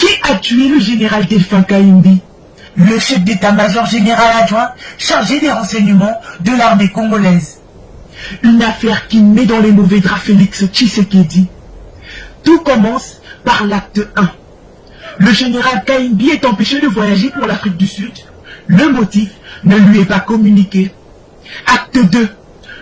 Qui a tué le général Delphin Kayimbi? Le chef d'état-major général adjoint chargé des renseignements de l'armée congolaise. Une affaire qui met dans les mauvais draps Félix Tshisekedi. Tout commence par l'acte 1. Le général Kayimbi est empêché de voyager pour l'Afrique du Sud. Le motif ne lui est pas communiqué. Acte 2.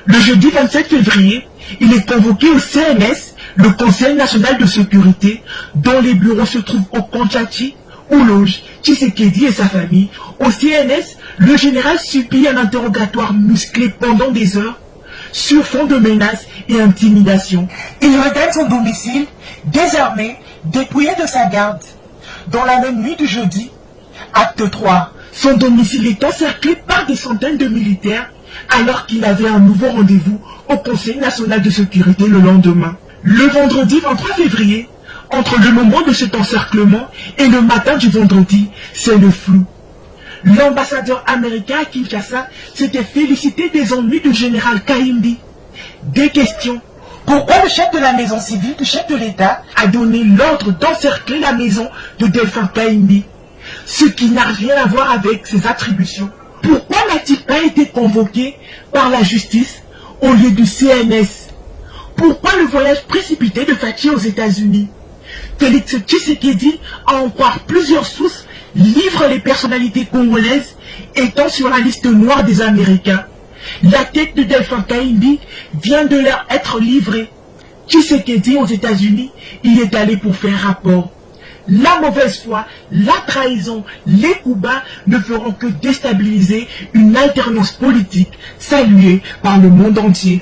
Le jeudi 27 février, il est convoqué au CNS, le Conseil national de sécurité, dont les bureaux se trouvent au Kanchati, où loge Tshisekedi et sa famille. Au CNS, le général subit un interrogatoire musclé pendant des heures, sur fond de menaces et intimidation. Il regagne son domicile, désarmé, dépouillé de sa garde. Dans la même nuit du jeudi, acte 3, son domicile est encerclé par des centaines de militaires, alors qu'il avait un nouveau rendez-vous au Conseil national de sécurité le lendemain. Le vendredi 23 février, entre le moment de cet encerclement et le matin du vendredi, c'est le flou. L'ambassadeur américain à Kinshasa s'était félicité des ennuis du général Kayimbi. Des questions. Pourquoi le chef de la maison civile du chef de l'État a donné l'ordre d'encercler la maison de Delphin Kayimbi, ce qui n'a rien à voir avec ses attributions? Pourquoi n'a-t-il pas été convoqué par la justice au lieu du CNS? Pourquoi le voyage précipité de Fathi aux États-Unis? Félix Tshisekedi, à en croire plusieurs sources, livre les personnalités congolaises étant sur la liste noire des Américains. La tête de Delphin Kayimbi vient de leur être livrée. Tshisekedi aux États-Unis, il est allé pour faire rapport. La mauvaise foi, la trahison, les coups bas ne feront que déstabiliser une alternance politique saluée par le monde entier.